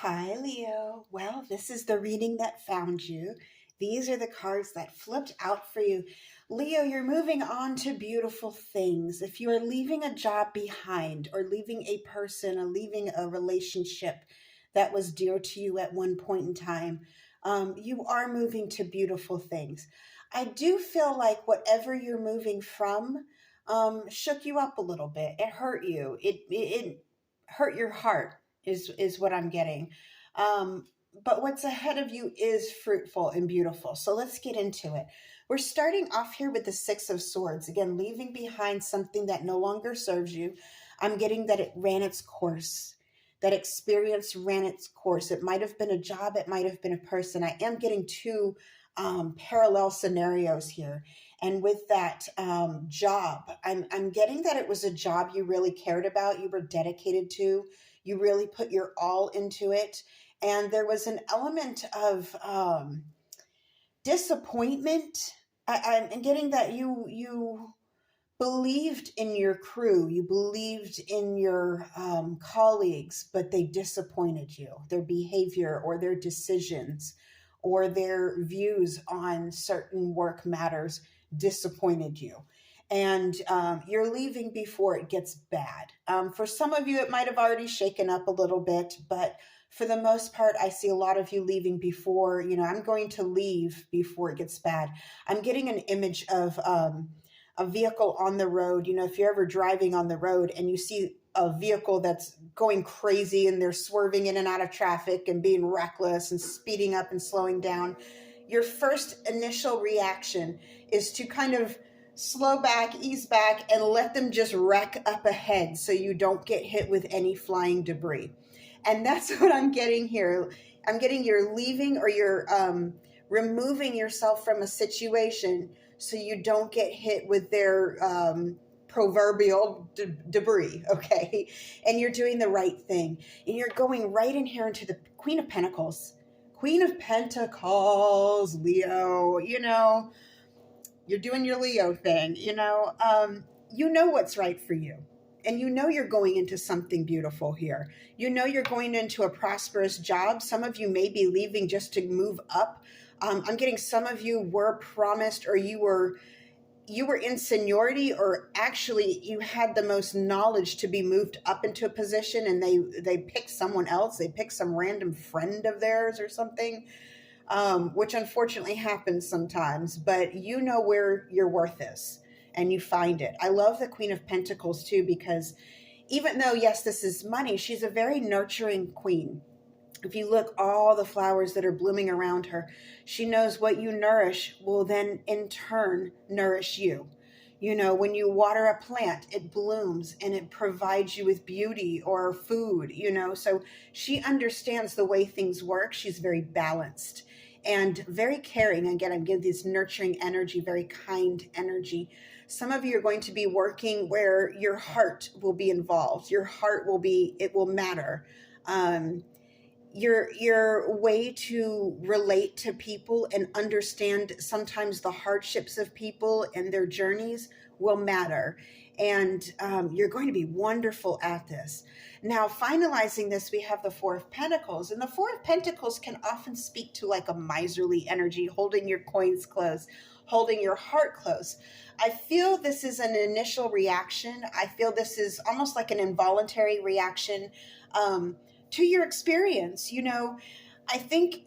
Hi, Leo. Well, this is the reading that found you. These are the cards that flipped out for you. Leo, you're moving on to beautiful things. If you are leaving a job behind or leaving a person or leaving a relationship that was dear to you at one point in time, you are moving to beautiful things. I do feel like whatever you're moving from shook you up a little bit. It hurt you. It hurt your heart is what I'm getting. Um, but what's ahead of you is fruitful and beautiful. So let's get into it. We're starting off here with the Six of Swords. Again, leaving behind something that no longer serves you. I'm getting that it ran its course. That experience ran its course. It might have been a job, it might have been a person. I am getting two parallel scenarios here. And with that job, I'm getting that it was a job you really cared about, you were dedicated to, you really put your all into it. And there was an element of disappointment. I'm getting that you believed in your crew, you believed in your colleagues, but they disappointed you. Their behavior or their decisions or their views on certain work matters disappointed you. And you're leaving before it gets bad. For some of you, it might have already shaken up a little bit, but for the most part, I see a lot of you leaving before, I'm going to leave before it gets bad. I'm getting an image of a vehicle on the road. If you're ever driving on the road and you see a vehicle that's going crazy and they're swerving in and out of traffic and being reckless and speeding up and slowing down, your first initial reaction is to kind of slow back, ease back, and let them just wreck up ahead so you don't get hit with any flying debris. And that's what I'm getting here. I'm getting you're leaving or you're removing yourself from a situation so you don't get hit with their proverbial debris, okay? And you're doing the right thing. And you're going right in here into the Queen of Pentacles. Queen of Pentacles, Leo, you're doing your Leo thing, you know what's right for you. And you're going into something beautiful here. You're going into a prosperous job. Some of you may be leaving just to move up. I'm getting some of you were promised or you were in seniority, or actually you had the most knowledge to be moved up into a position, and they picked someone else. They picked some random friend of theirs or something, which unfortunately happens sometimes, but you know where your worth is and you find it. I love the Queen of Pentacles too, because even though, yes, this is money, she's a very nurturing queen. If you look all the flowers that are blooming around her, she knows what you nourish will then in turn nourish you. When you water a plant, it blooms and it provides you with beauty or food, so she understands the way things work. She's very balanced and very caring. Again, I'm getting this nurturing energy, very kind energy. Some of you are going to be working where your heart will be involved. Your heart it will matter. Your way to relate to people and understand sometimes the hardships of people and their journeys will matter. And you're going to be wonderful at this. Now, finalizing this, we have the Four of Pentacles. And the Four of Pentacles can often speak to like a miserly energy, holding your coins close, holding your heart close. I feel this is an initial reaction. I feel this is almost like an involuntary reaction to your experience. I think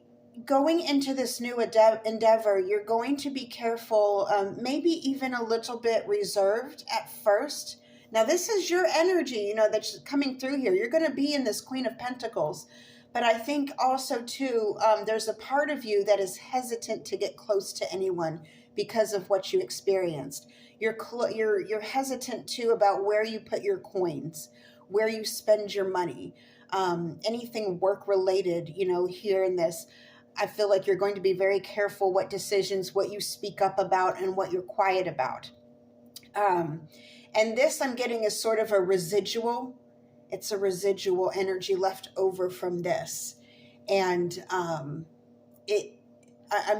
going into this new endeavor, you're going to be careful, maybe even a little bit reserved at first. Now, this is your energy, that's coming through here. You're going to be in this Queen of Pentacles. But I think also, too, there's a part of you that is hesitant to get close to anyone because of what you experienced. You're hesitant, too, about where you put your coins, where you spend your money. Anything work related, here in this, I feel like you're going to be very careful what decisions, what you speak up about and what you're quiet about. And this I'm getting is sort of a residual. It's a residual energy left over from this. And I'm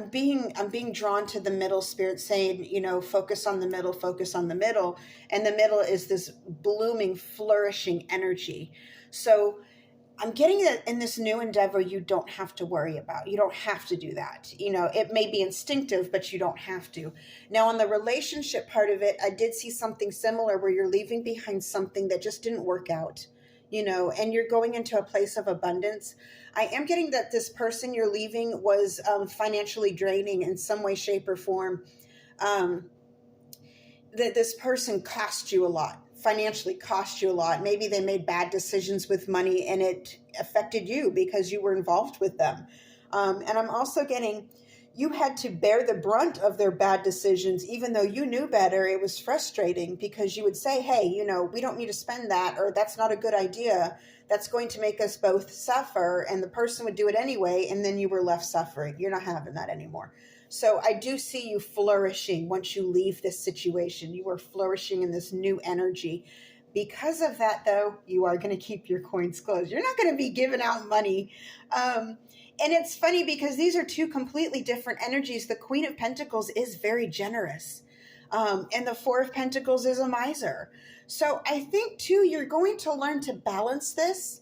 being drawn to the middle, spirit saying, focus on the middle, focus on the middle. And the middle is this blooming, flourishing energy. So I'm getting that in this new endeavor, you don't have to worry about. You don't have to do that. It may be instinctive, but you don't have to. Now, on the relationship part of it, I did see something similar where you're leaving behind something that just didn't work out, and you're going into a place of abundance. I am getting that this person you're leaving was financially draining in some way, shape, or form. Um, that this person cost you a lot, financially cost you a lot. Maybe they made bad decisions with money and it affected you because you were involved with them. And I'm also getting you had to bear the brunt of their bad decisions, even though you knew better. It was frustrating because you would say, hey, we don't need to spend that, or that's not a good idea. That's going to make us both suffer. And the person would do it anyway. And then you were left suffering. You're not having that anymore. So I do see you flourishing once you leave this situation. You are flourishing in this new energy. Because of that, though, you are going to keep your coins closed. You're not going to be giving out money. And it's funny because these are two completely different energies. The Queen of Pentacles is very generous. And the Four of Pentacles is a miser. So I think, too, you're going to learn to balance this.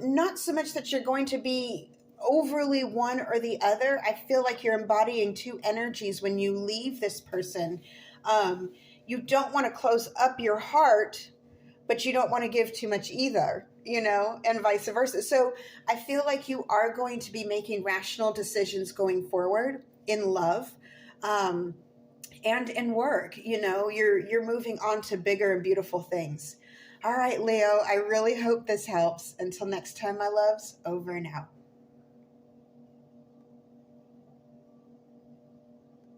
Not so much that you're going to be overly one or the other. I feel like you're embodying two energies when you leave this person. You don't want to close up your heart, but you don't want to give too much either, and vice versa. So I feel like you are going to be making rational decisions going forward in love. And in work, you're moving on to bigger and beautiful things. All right, Leo, I really hope this helps. Until next time, my loves, over and out.